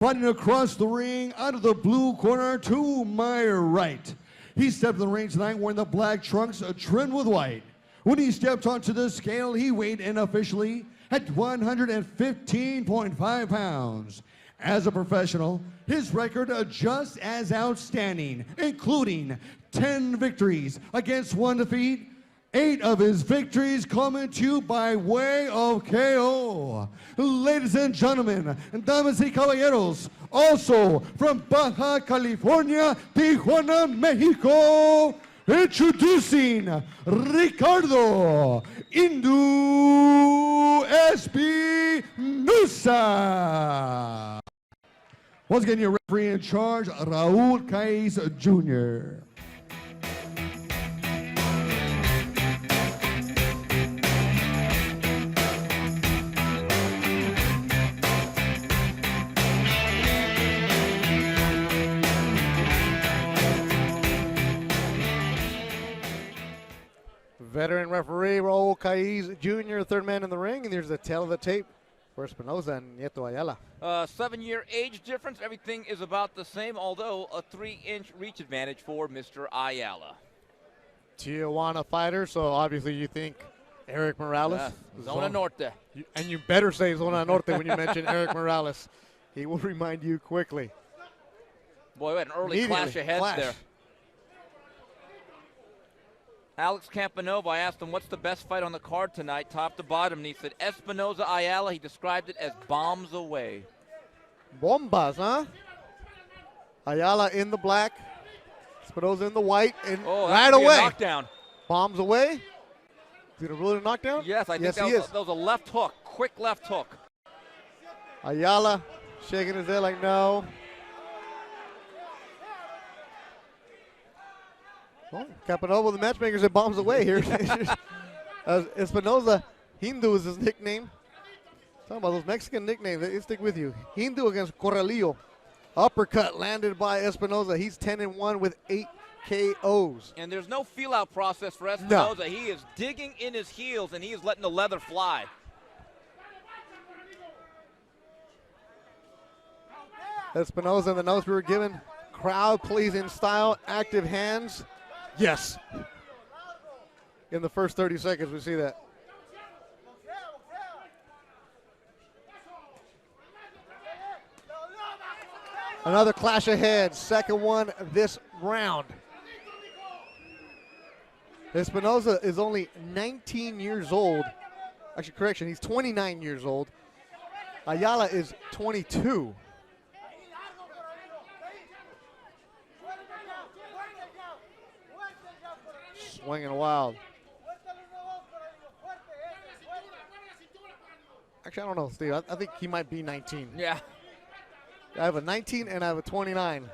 Fighting across the ring out of the blue corner to my right. He stepped in the ring tonight wearing the black trunks trimmed with white. When he stepped onto the scale, he weighed in officially at 115.5 pounds. As a professional, his record just as outstanding, including 10 victories against 1 defeat. 8 of his victories coming to you by way of KO. Ladies and gentlemen, damas y caballeros, also from Baja California, Tijuana, Mexico, introducing Ricardo Espinoza. Once again, your referee in charge, Raul Caiz Jr. Veteran referee Raul Caiz Jr., third man in the ring, and here's the tail of the tape for Espinoza and Neito Ayala. 7-year age difference. Everything is about the same, although a 3-inch reach advantage for Mr. Ayala. Tijuana fighter, so obviously you think Eric Morales. Zona Norte. And you better say Zona Norte when you mention Eric Morales. He will remind you quickly. Boy, we had an early clash of heads there. Alex Campanova, I asked him what's the best fight on the card tonight, top to bottom, and he said Espinoza Ayala. He described it as bombs away. Bombas, huh? Ayala in the black, Espinoza in the white, and right away. Knockdown. Bombs away. Is he going to rule it a knockdown? Yes, I think that was a left hook, quick left hook. Ayala shaking his head like no. Well, Campanova, the matchmaker, said bombs away here. Espinoza, Hindu is his nickname. Talking about those Mexican nicknames, they stick with you. Hindu against Corralillo. Uppercut landed by Espinoza. He's 10-1 with 8 KOs. And there's no feel-out process for Espinoza. No. He is digging in his heels, and he is letting the leather fly. Espinoza in the notes we were given. Crowd-pleasing style, active hands. Yes. In the first 30 seconds, we see that. Another clash of heads, second one this round. Espinoza is only 19 years old. Actually, correction, he's 29 years old. Ayala is 22. Swinging wild. Actually, I don't know, Steve. I think he might be 19. Yeah. I have a 19 and I have a 29.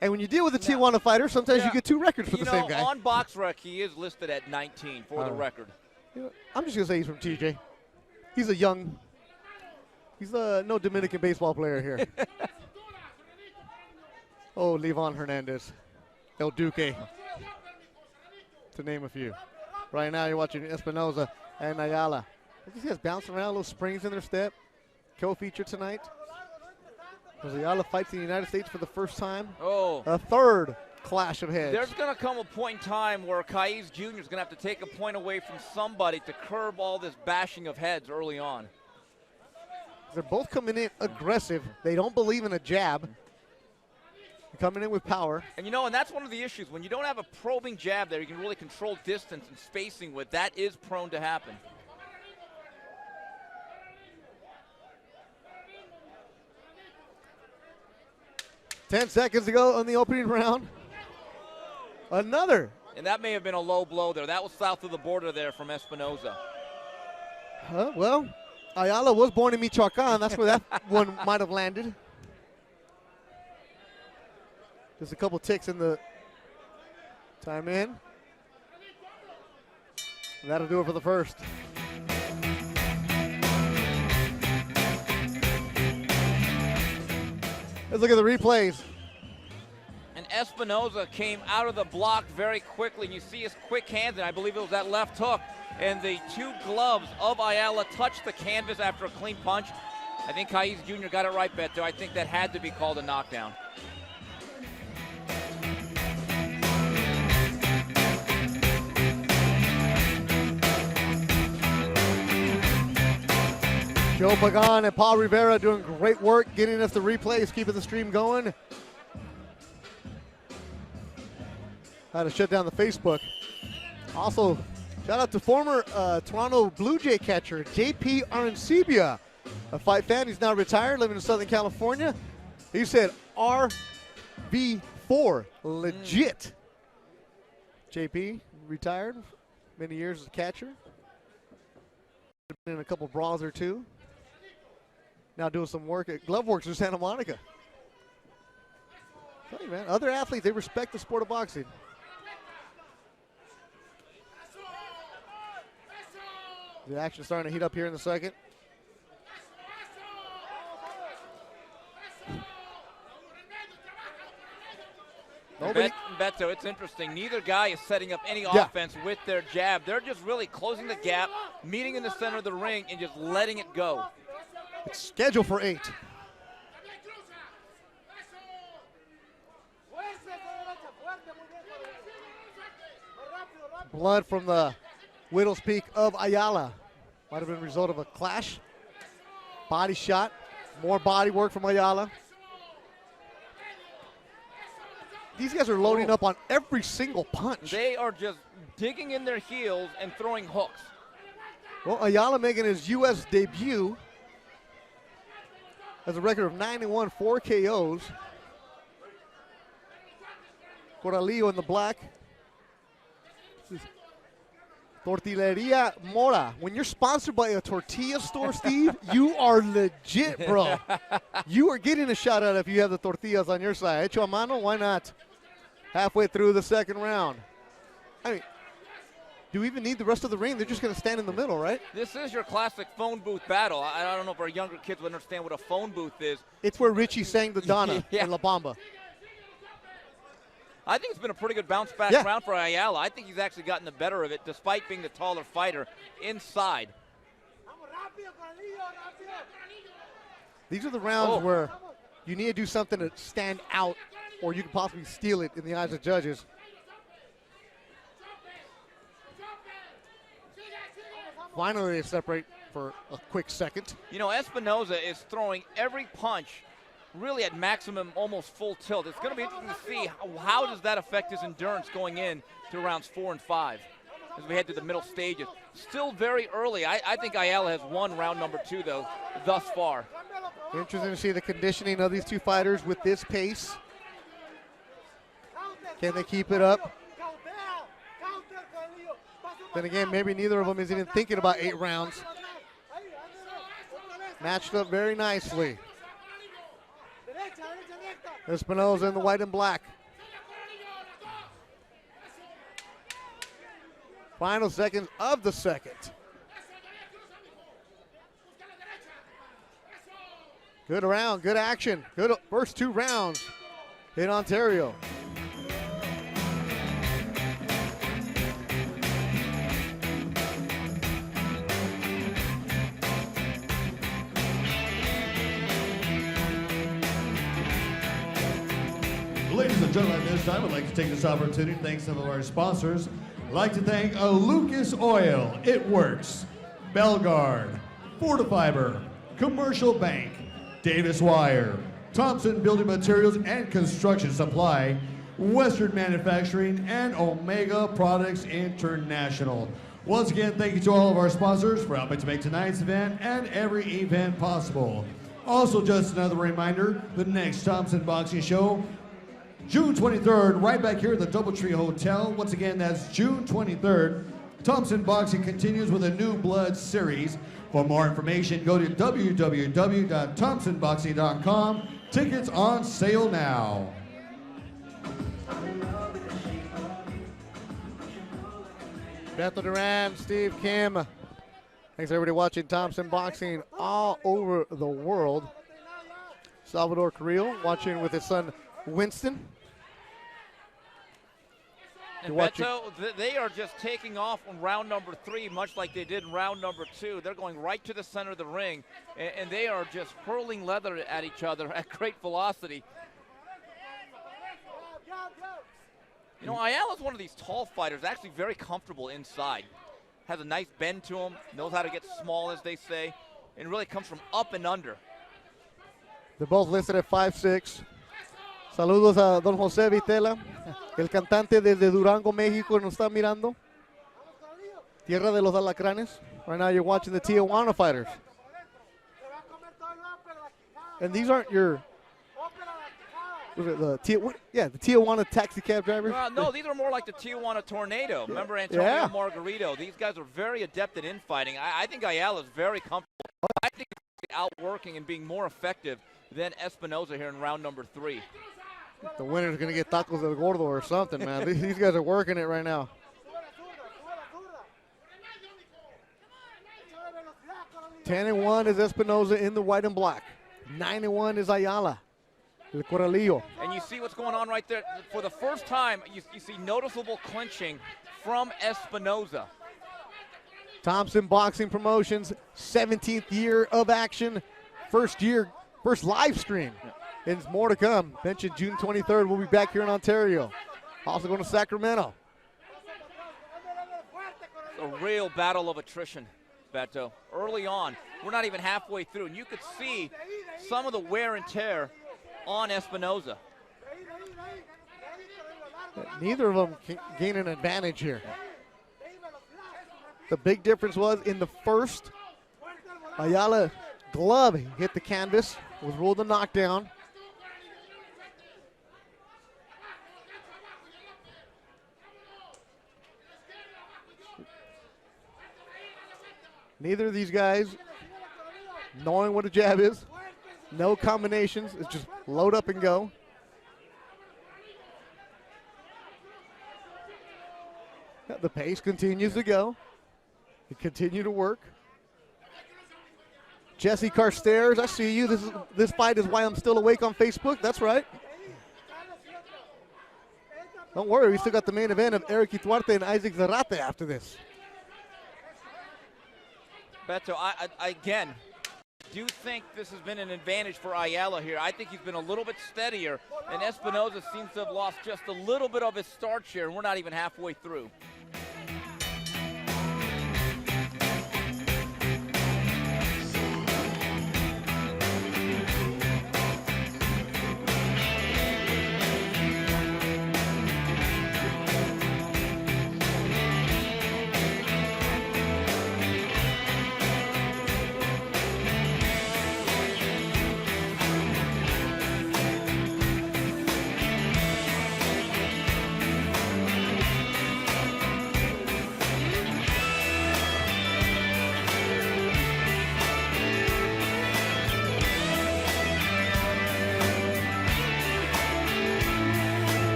And when you deal with a Tijuana fighter, sometimes you get 2 records for the same guy. On BoxRec, he is listed at 19 for the record. You know, I'm just going to say he's from TJ. He's a young, he's no Dominican baseball player here. Oh, Levon Hernandez. El Duque. To name a few. Right now you're watching Espinoza and Ayala. These guys bouncing around, little springs in their step. Co-feature tonight. As Ayala fights in the United States for the first time. Oh. A third clash of heads. There's going to come a point in time where Caiz Jr. is going to have to take a point away from somebody to curb all this bashing of heads early on. They're both coming in aggressive. They don't believe in a jab. Coming in with power. And and that's one of the issues. When you don't have a probing jab there, you can really control distance and spacing with. That is prone to happen. Ten seconds to go on the opening round. Another. And that may have been a low blow there. That was south of the border there from Espinoza. Well, Ayala was born in Michoacan. That's where that one might have landed. Just a couple ticks in the time in. That'll do it for the first. Let's look at the replays. And Espinoza came out of the block very quickly. You see his quick hands, and I believe it was that left hook. And the 2 gloves of Ayala touched the canvas after a clean punch. I think Caiz Jr. got it right, Beto. I think that had to be called a knockdown. Joe Pagan and Paul Rivera doing great work getting us the replays, keeping the stream going. Had to shut down the Facebook. Also, shout out to former Toronto Blue Jay catcher JP Arancibia, a fight fan. He's now retired, living in Southern California. He said RV4, legit. JP retired, many years as a catcher. Been in a couple brawls or two. Now doing some work at Glove Works in Santa Monica. Tell you, man, other athletes, they respect the sport of boxing. The action's starting to heat up here in the second. Beto, it's interesting. Neither guy is setting up any offense with their jab. They're just really closing the gap, meeting in the center of the ring, and just letting it go. It's scheduled for 8. Blood from the Widow's Peak of Ayala. Might have been a result of a clash. Body shot. More body work from Ayala. These guys are loading up on every single punch. They are just digging in their heels and throwing hooks. Well, Ayala making his U.S. debut has a record of 9-1, 4 KOs. Coralillo in the black. Tortilleria Mora. When you're sponsored by a tortilla store, Steve, you are legit, bro. You are getting a shout out if you have the tortillas on your side. Hecho a mano, why not? Halfway through the second round. I mean, do we even need the rest of the ring? They're just going to stand in the middle, right? This is your classic phone booth battle. I don't know if our younger kids would understand what a phone booth is. It's where Richie sang the Donna in La Bamba. I think it's been a pretty good bounce back round for Ayala. I think he's actually gotten the better of it despite being the taller fighter inside. These are the rounds where you need to do something to stand out or you can possibly steal it in the eyes of judges. Finally, they separate for a quick second. You know, Espinoza is throwing every punch really at maximum, almost full tilt. It's going to be interesting to see how does that affect his endurance going in to rounds 4 and 5 as we head to the middle stages. Still very early. I think Ayala has won round number 2, though, thus far. Interesting to see the conditioning of these two fighters with this pace. Can they keep it up? Then again, maybe neither of them is even thinking about 8 rounds. Matched up very nicely. Espinoza in the white and black. Final seconds of the second. Good round, good action. Good first 2 rounds in Ontario. Ladies and gentlemen, at this time, I'd like to take this opportunity to thank some of our sponsors. I'd like to thank Lucas Oil, It Works, Belgard, Fortifiber, Commercial Bank, Davis Wire, Thompson Building Materials and Construction Supply, Western Manufacturing, and Omega Products International. Once again, thank you to all of our sponsors for helping to make tonight's event and every event possible. Also, just another reminder, the next Thompson Boxing Show, June 23rd, right back here at the Doubletree Hotel. Once again, that's June 23rd. Thompson Boxing continues with a New Blood series. For more information, go to www.thompsonboxing.com. Tickets on sale now. Beto Duran, Steve Kim. Thanks everybody watching Thompson Boxing all over the world. Salvador Carrillo watching with his son Winston. And Beto, they are just taking off on round number 3, much like they did in round number 2. They're going right to the center of the ring, and they are just hurling leather at each other at great velocity. You know, Ayala's one of these tall fighters, actually very comfortable inside. Has a nice bend to him, knows how to get small, as they say, and really comes from up and under. They're both listed at 5'6". Saludos a don José Vitela, el cantante desde Durango, México, nos está mirando. Tierra de los Alacranes. Right now you're watching the Tijuana fighters. And these aren't your, the Tijuana taxi cab drivers? No, these are more like the Tijuana Tornado. Remember Antonio Margarito? These guys are very adept at infighting. I think Ayala is very comfortable. I think he's outworking and being more effective than Espinoza here in round number 3. The winner's going to get tacos del gordo or something, man. These guys are working it right now. 10-1 is Espinoza in the white and black. 9-1 is Ayala, el Corralillo. And you see what's going on right there. For the first time, you see noticeable clinching from Espinoza. Thompson Boxing Promotions, 17th year of action. First live stream. And more to come. Mentioned June 23rd. We'll be back here in Ontario. Also going to Sacramento. A real battle of attrition, Beto. Early on, we're not even halfway through, and you could see some of the wear and tear on Espinoza. Neither of them can gain an advantage here. The big difference was in the first, Ayala glove hit the canvas, was ruled a knockdown. Neither of these guys knowing what a jab is. No combinations. It's just load up and go. The pace continues to go. They continue to work. Jesse Carstairs, I see you. This fight is why I'm still awake on Facebook. That's right. Don't worry, we still got the main event of Eric Ituarte and Isaac Zarate after this. Beto, I again do think this has been an advantage for Ayala here. I think he's been a little bit steadier, and Espinoza seems to have lost just a little bit of his starch here, and we're not even halfway through.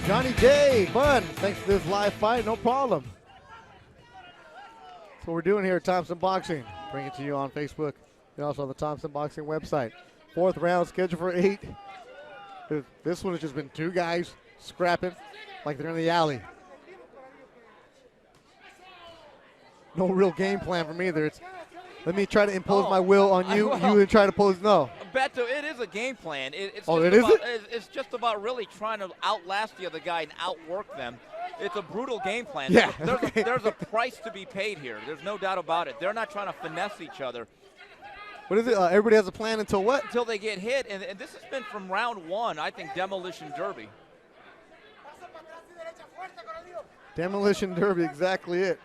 Johnny J, Bun, thanks for this live fight, no problem. That's what we're doing here at Thompson Boxing. Bring it to you on Facebook and also on the Thompson Boxing website. 4th round scheduled for 8. This one has just been 2 guys scrapping like they're in the alley. No real game plan from either. It's let me try to impose my will on you. You try to pose no. Beto, it is a game plan. It's just about really trying to outlast the other guy and outwork them. It's a brutal game plan. Yeah. There's a price to be paid here. There's no doubt about it. They're not trying to finesse each other. What is it? Everybody has a plan until what? Until they get hit. And this has been from round 1, I think, Demolition Derby. Demolition Derby, exactly it.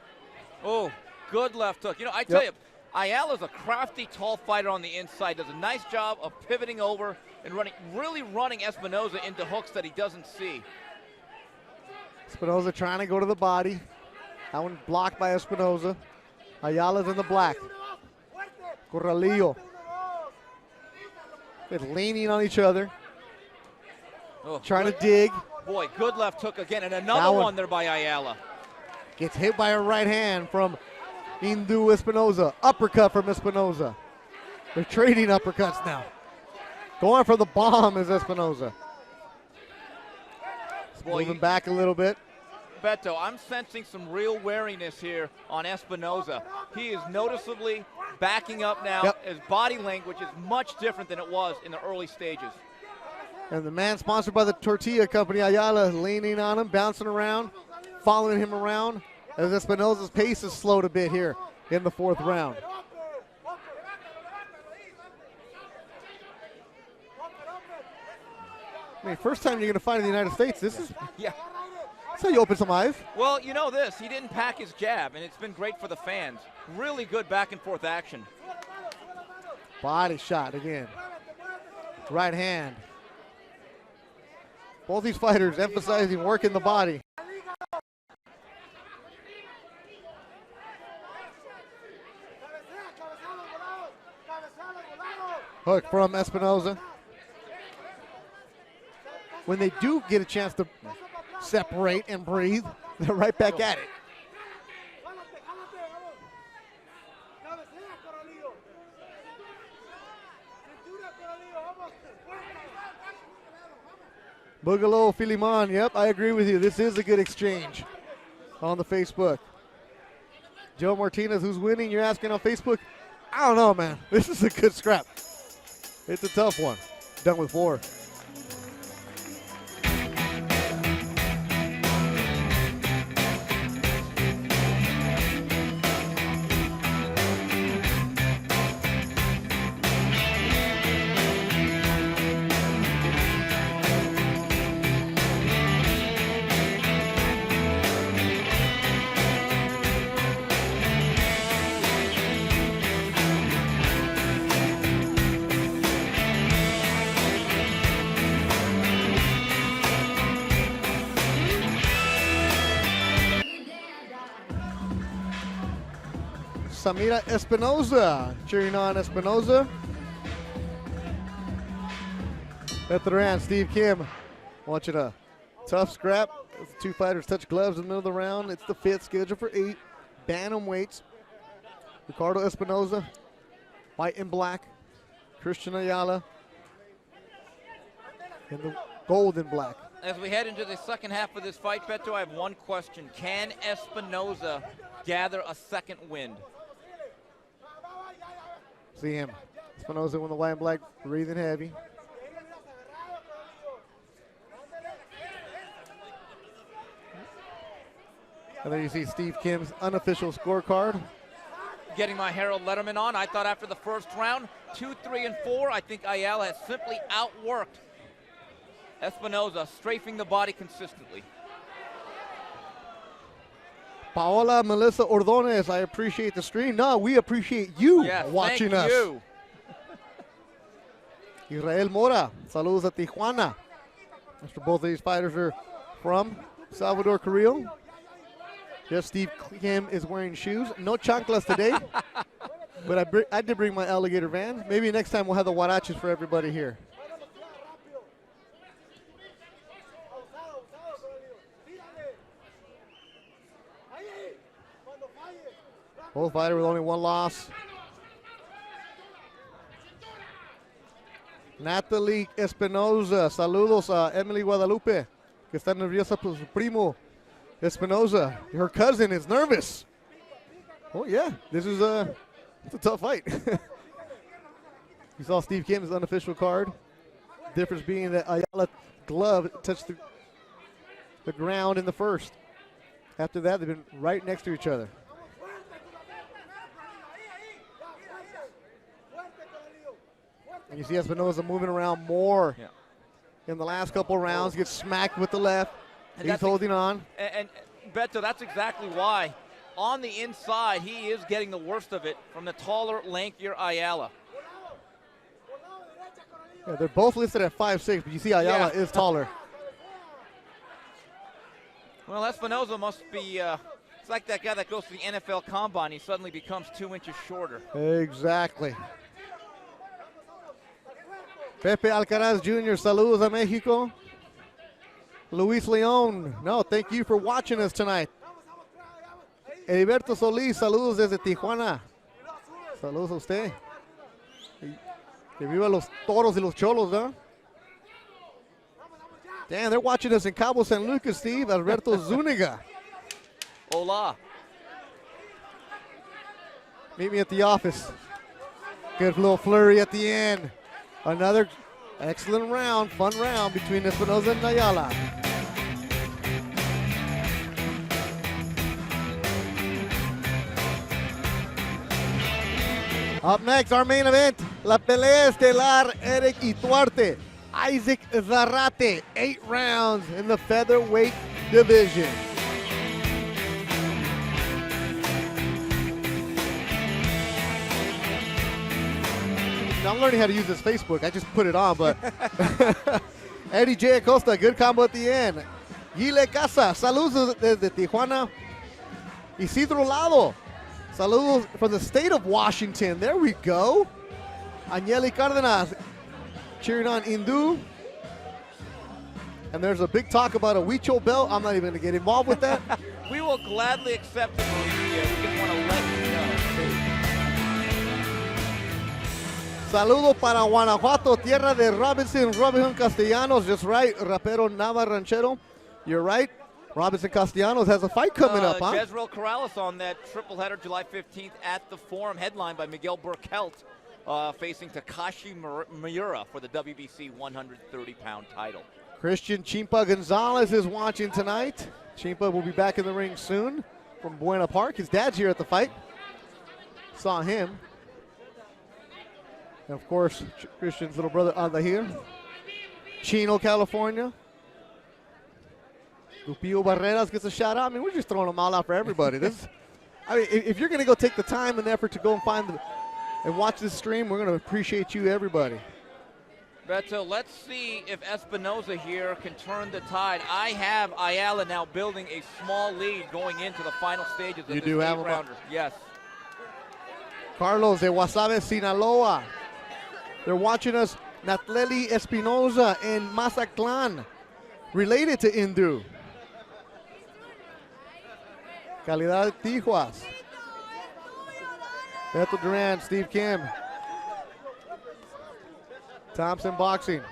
Oh, good left hook. You know, I tell you, Ayala's a crafty, tall fighter on the inside. Does a nice job of pivoting over and really running Espinoza into hooks that he doesn't see. Espinoza trying to go to the body. That one blocked by Espinoza. Ayala's in the black. Corralillo. They're leaning on each other, Oh, trying to dig. boy, good left hook again, and another one there by Ayala. Gets hit by a right hand from Neito Espinoza. Uppercut from Espinoza. They're trading uppercuts now. Going for the bomb is Espinoza. Moving back a little bit. Beto, I'm sensing some real wariness here on Espinoza. He is noticeably backing up now. Yep. His body language is much different than it was in the early stages. And the man sponsored by the tortilla company, Ayala, leaning on him, bouncing around, following him around as Espinoza's pace is slowed a bit here in the 4th round. I mean, first time you're going to fight in the United States. That's how you open some eyes. Well, you know this. He didn't pack his jab, and it's been great for the fans. Really good back and forth action. Body shot again. Right hand. Both these fighters emphasizing working the body. Hook from Espinoza. When they do get a chance to separate and breathe, they're right back at it. Boogaloo Filimon, yep, I agree with you. This is a good exchange on the Facebook. Joe Martinez, who's winning? You're asking on Facebook? I don't know, man. This is a good scrap. It's a tough one. Done with 4. Samira Espinoza cheering on Espinoza. Veteran Steve Kim watching a tough scrap. The 2 fighters touch gloves in the middle of the round. It's the 5th, scheduled for 8. Bantamweights. Ricardo Espinoza, white and black. Christian Ayala in the gold and black. As we head into the second half of this fight, Beto, I have one question. Can Espinoza gather a second wind? See him. Espinoza with the white and black, breathing heavy. And then you see Steve Kim's unofficial scorecard. Getting my Harold Letterman on. I thought after the first round, 2, 3, and 4, I think Ayala has simply outworked Espinoza, strafing the body consistently. Paola Melissa Ordonez, I appreciate the stream. No, we appreciate you watching us. You. Israel Mora, saludos a Tijuana. After both of these fighters are from Salvador Carrillo. Yes, Steve Kim is wearing shoes. No chanclas today, but I did bring my alligator van. Maybe next time we'll have the huaraches for everybody here. Both fighters with only 1 loss. Natalie Espinoza, saludos a Emily Guadalupe, que está nerviosa por su primo Espinoza. Her cousin is nervous. Oh yeah, this is it's a tough fight. You saw Steve Kim's unofficial card. Difference being that Ayala's glove touched the ground in the first. After that, they've been right next to each other. And you see Espinoza moving around more in the last couple rounds. Gets smacked with the left. And he's holding on. And Beto, that's exactly why. On the inside, he is getting the worst of it from the taller, lankier Ayala. Yeah, they're both listed at 5'6", but you see Ayala is taller. Well, Espinoza must be It's like that guy that goes to the NFL Combine. He suddenly becomes 2 inches shorter. Exactly. Pepe Alcaraz Jr., saludos a Mexico. Luis León, no, thank you for watching us tonight. Heriberto Solís, saludos desde Tijuana. Saludos a usted. Que viva los toros y los cholos, ¿no? Damn, they're watching us in Cabo San Lucas, Steve. Alberto Zúñiga. Hola. Meet me at the office. Good little flurry at the end. Another excellent round, fun round between Espinoza and Ayala. Up next, our main event, la pelea estelar, Eric Ituarte, Isaac Zarate, 8 rounds in the featherweight division. Now, I'm learning how to use this Facebook. I just put it on, but Eddie J. Acosta, good combo at the end. Gile Casa, saludos desde Tijuana. Isidro Lado, saludos from the state of Washington. There we go. Agnelli Cardenas, cheering on Indu. And there's a big talk about a Huicho belt. I'm not even going to get involved with that. We will gladly accept it. We just want to let you know. Saludo para Guanajuato, tierra de Robinson Castellanos. Just right, Rapero Nava Ranchero. You're right. Robinson Castellanos has a fight coming up, huh? Jezreel Corrales on that triple header July 15th at the Forum, headlined by Miguel Burkelt, facing Takashi Miura for the WBC 130-pound title. Christian Chimpa Gonzalez is watching tonight. Chimpa will be back in the ring soon from Buena Park. His dad's here at the fight. Saw him. And of course, Christian's little brother Anda here. Chino, California. Lupillo Barreras gets a shout out. I mean, we're just throwing them all out for everybody. I mean, if you're going to go take the time and effort to go and and watch this stream, we're going to appreciate you, everybody. Beto, let's see if Espinoza here can turn the tide. I have Ayala now building a small lead going into the final stages of this 8-rounder. Yes. Carlos de Guasave, Sinaloa. They're watching us, Natleli Espinoza in Mazatlan, related to Indu. Calidad Tijuas. Beto Duran, Steve Kim. Thompson Boxing.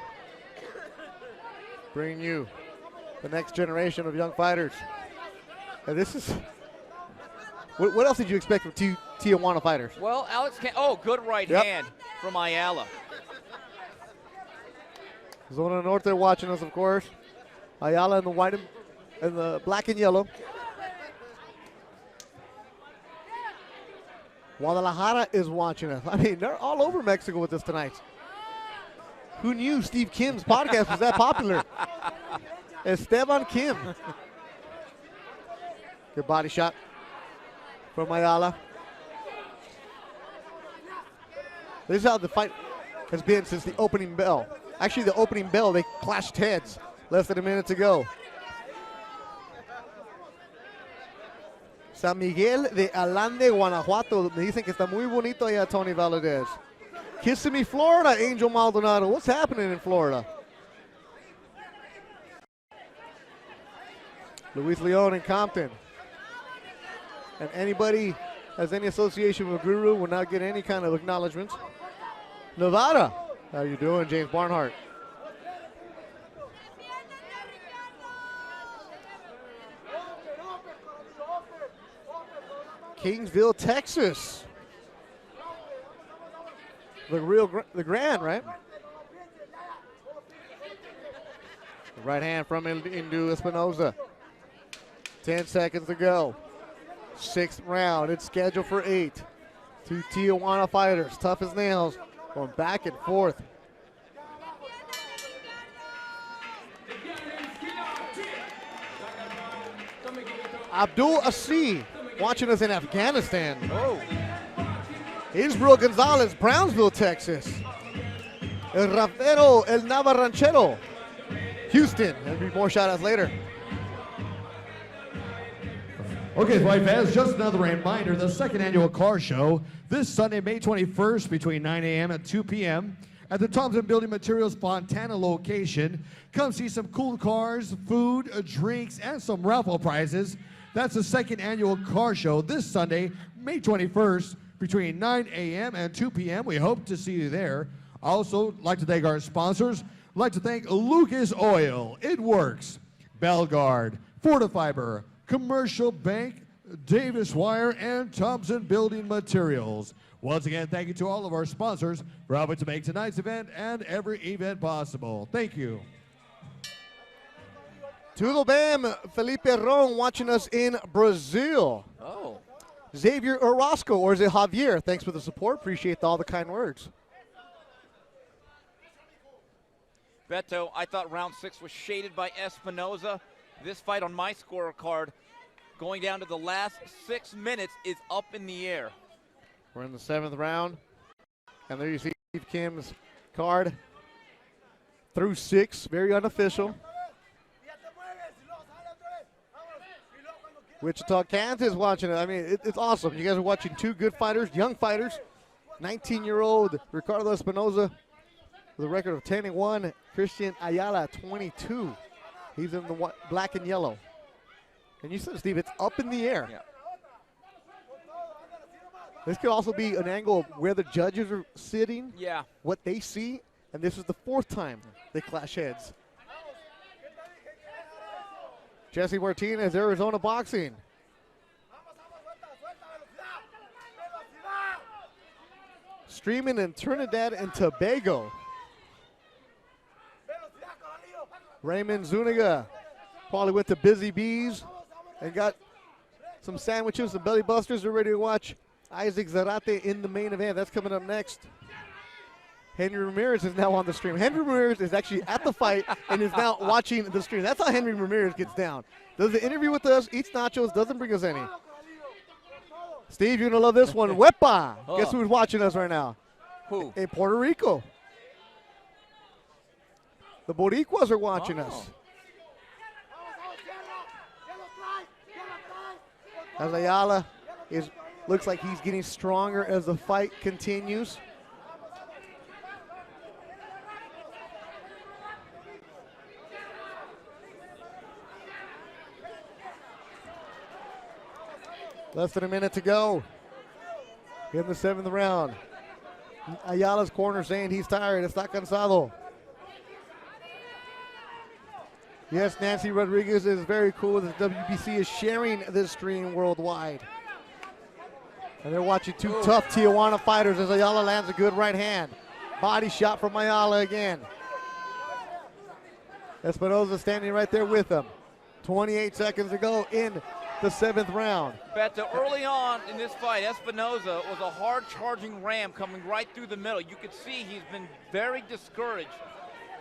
Bringing you the next generation of young fighters. And this is, what else did you expect from Tijuana fighters? Well, good right hand from Ayala. Zona Norte watching us, of course. Ayala in the white and the black and yellow. Guadalajara is watching us. I mean, they're all over Mexico with us tonight. Who knew Steve Kim's podcast was that popular? Esteban Kim. Good body shot from Ayala. This is how the fight has been since the opening bell. Actually, the opening bell, they clashed heads less than a minute to go. San Miguel de Allende, Guanajuato. Me dicen que está muy bonito allá, Tony Valadez. Kissimmee, Florida, Angel Maldonado. What's happening in Florida? Luis León in Compton. And anybody has any association with Guru will not get any kind of acknowledgement. Nevada. How you doing, James Barnhart? Kingsville, Texas. The Grand, right? The right hand from Indu Espinoza. 10 seconds to go. 6th round. It's scheduled for 8. 2 Tijuana fighters, tough as nails, going back and forth. Abdul Asi watching us in Afghanistan. Oh. Israel Gonzalez, Brownsville, Texas. El Rapero, El Nava Ranchero, Houston. There'll be more shout outs later. Okay, fight fans, just another reminder, the second annual car show this Sunday, May 21st between 9 a.m. and 2 p.m. at the Thompson Building Materials Fontana location. Come see some cool cars, food, drinks, and some raffle prizes. That's the second annual car show this Sunday, May 21st between 9 a.m. and 2 p.m. We hope to see you there. Also, like to thank our sponsors. I'd like to thank Lucas Oil, It Works, Belgard, Fortifiber, Commercial Bank, Davis Wire, and Thompson Building Materials. Once again, thank you to all of our sponsors for helping to make tonight's event and every event possible. Thank you. Tudo bem, Felipe Ron watching us in Brazil. Oh. Xavier Orozco, or is it Javier? Thanks for the support. Appreciate all the kind words. Beto, I thought round 6 was shaded by Espinoza. This fight on my scorecard, going down to the last 6 minutes, is up in the air. We're in the 7th round. And there you see Steve Kim's card. Through 6, very unofficial. Wichita, Kansas watching it. I mean, it's awesome. You guys are watching two good fighters, young fighters. 19-year-old Ricardo Espinoza with a record of 10-1. Christian Ayala, 22. He's in the black and yellow. And you said, Steve, it's up in the air. Yeah. This could also be an angle of where the judges are sitting, Yeah. what they see, and this is the 4th time they clash heads. Jesse Martinez, Arizona Boxing. Streaming in Trinidad and Tobago. Raymond Zuniga probably went to Busy Bees and got some sandwiches, some belly busters. They're ready to watch Isaac Zarate in the main event. That's coming up next. Henry Ramirez is now on the stream. Henry Ramirez is actually at the fight and is now watching the stream. That's how Henry Ramirez gets down. Does the interview with us, eats nachos, doesn't bring us any. Steve, you're going to love this one. Wepa. Guess who's watching us right now? Who? In Puerto Rico. The Boricuas are watching us. As Ayala looks like he's getting stronger as the fight continues. Less than a minute to go in the 7th round. Ayala's corner saying he's tired. Está cansado. Yes, Nancy Rodriguez is very cool that the WBC is sharing this stream worldwide. And they're watching two tough Tijuana fighters as Ayala lands a good right hand. Body shot from Ayala again. Espinoza standing right there with him. 28 seconds to go in the 7th round. Beto, early on in this fight, Espinoza was a hard charging ram coming right through the middle. You could see he's been very discouraged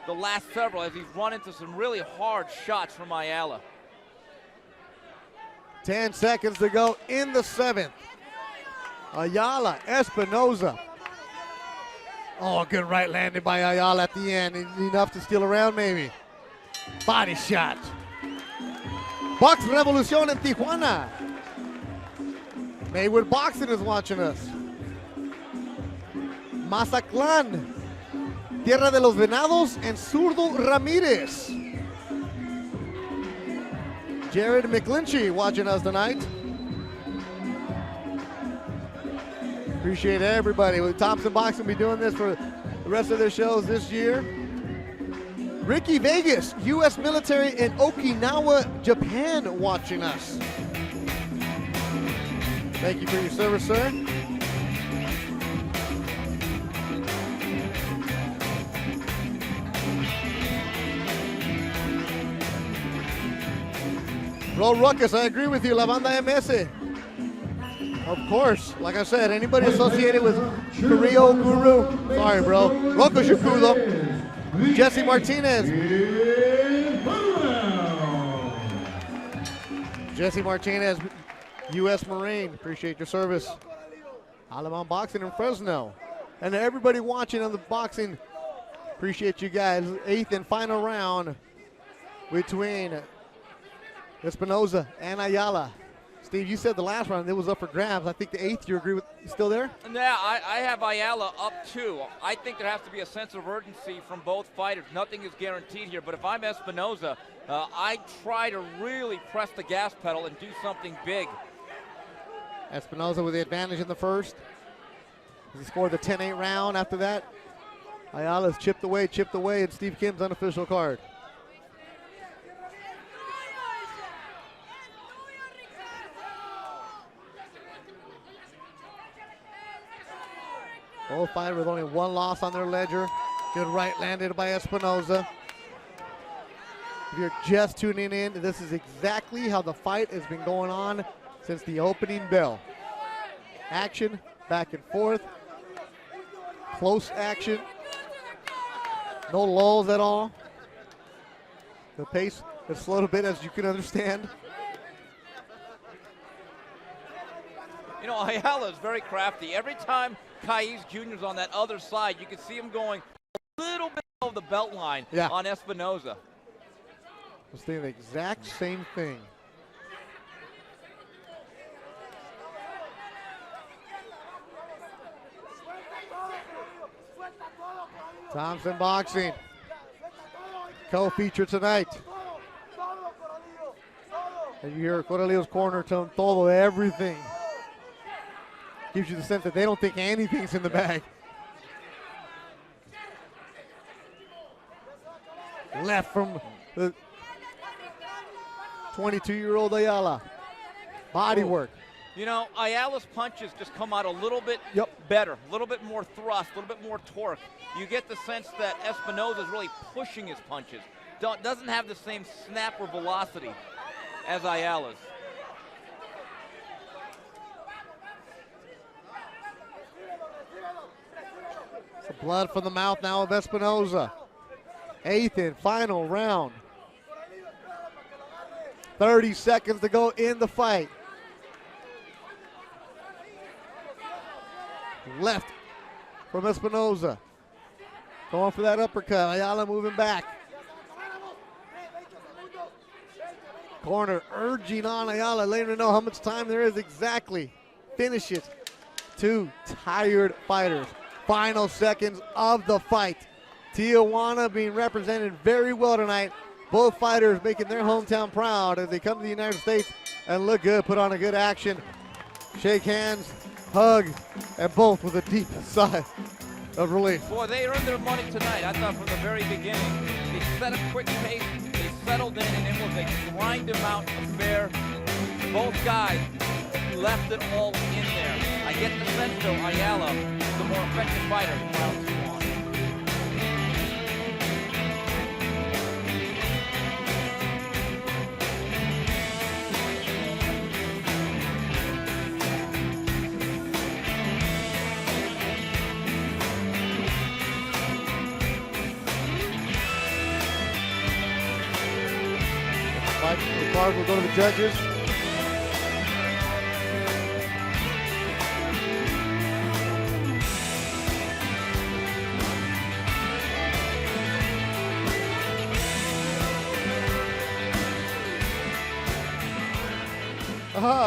the last several as he's run into some really hard shots from Ayala. 10 seconds to go in the 7th. Ayala, Espinoza. Oh, good right landed by Ayala at the end. Enough to steal around maybe. Body shot. Box Revolución in Tijuana. Maywood Boxing is watching us. Mazatlán, Tierra de los Venados, and Zurdo Ramírez. Jared McClinchy watching us tonight. Appreciate everybody. With Thompson Boxing, will be doing this for the rest of their shows this year. Ricky Vegas, U.S. military in Okinawa, Japan, watching us. Thank you for your service, sir. Bro Ruckus, I agree with you, La Banda MS. Of course, like I said, anybody associated with Carrillo Guru, sorry bro. Rocco Shakulo. Jesse Martinez. Jesse Martinez, U.S. Marine. Appreciate your service. Alamán Boxing in Fresno. And everybody watching on the boxing, appreciate you guys. 8th and final round between Espinoza and Ayala. Steve, you said the last round it was up for grabs. I think the 8th, you agree with, still there? Yeah, I have Ayala up 2. I think there has to be a sense of urgency from both fighters. Nothing is guaranteed here, but if I'm Espinoza, I try to really press the gas pedal and do something big. Espinoza with the advantage in the first. He scored the 10-8 round. After that, Ayala's chipped away, and Steve Kim's unofficial card. Both fighters with only 1 loss on their ledger. Good right landed by Espinoza. If you're just tuning in, this is exactly how the fight has been going on since the opening bell. Action, back and forth. Close action. No lulls at all. The pace has slowed a bit, as you can understand. You know, Ayala is very crafty. Every time Caiz Jr. is on that other side, you can see him going a little bit over the belt line on Espinoza. I was thinking the exact same thing. Thompson Boxing, co-feature tonight. And you hear Corralillo's corner tell him todo, everything. Gives you the sense that they don't think anything's in the bag. Left from the 22-year-old Ayala. Body work. You know, Ayala's punches just come out a little bit better, a little bit more thrust, a little bit more torque. You get the sense that Espinoza is really pushing his punches. Doesn't have the same snap or velocity as Ayala's. The blood from the mouth now of Espinoza. 8th and final round. 30 seconds to go in the fight. Left from Espinoza. Going for that uppercut. Ayala moving back. Corner urging on Ayala, letting her know how much time there is exactly. Finish it. 2 tired fighters. Final seconds of the fight. Tijuana being represented very well tonight. Both fighters making their hometown proud as they come to the United States and look good, put on a good action. Shake hands, hug, and both with a deep sigh of relief. Boy, they earned their money tonight. I thought from the very beginning. They set a quick pace, they settled in, and it was a grind-em-out affair. Both guys left it all in there. I get the sense, though, Ayala is the more effective fighter in round 2 on. The card will go to the judges.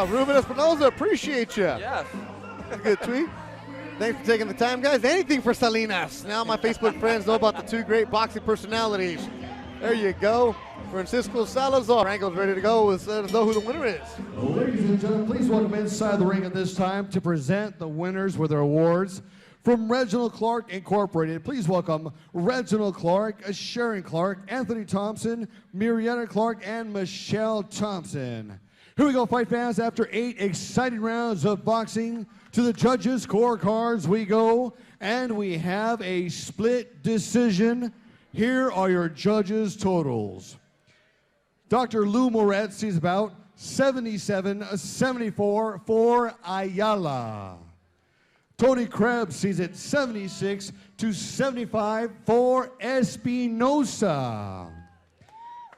Ruben Espinoza, appreciate you. Yes. That's a good tweet. Thanks for taking the time, guys. Anything for Salinas. Now my Facebook friends know about the 2 great boxing personalities. There you go. Francisco Salazar. Franco's ready to go. Let us know who the winner is. Ladies and gentlemen, please welcome inside the ring at this time to present the winners with their awards. From Reginald Clark Incorporated, please welcome Reginald Clark, Sharon Clark, Anthony Thompson, Marietta Clark, and Michelle Thompson. Here we go, fight fans. After 8 exciting rounds of boxing, to the judges' scorecards we go, and we have a split decision. Here are your judges' totals. Dr. Lou Moret sees about 77-74 for Ayala. Tony Krebs sees it 76-75 for Espinoza.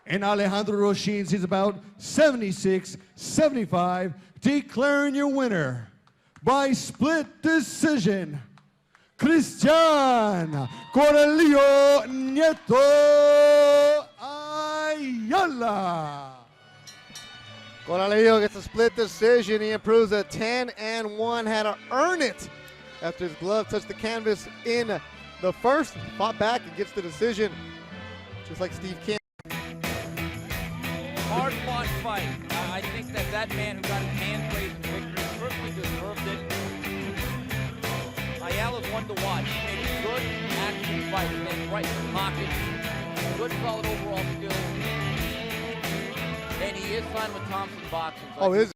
And Alejandro Roshin sees about 76-75, declaring your winner by split decision, Christian Corralillo Neito Ayala. Corralillo gets a split decision. He improves a 10-1. Had to earn it after his glove touched the canvas in the first. Fought back and gets the decision, just like Steve Kim. Hard fought fight. I think that man who got his hand raised in victory certainly deserved it. Ayala's one to watch. He made a good action fight. He went right in the pocket. Good solid overall skills. And he is signed with Thompson Boxing. So Oh, is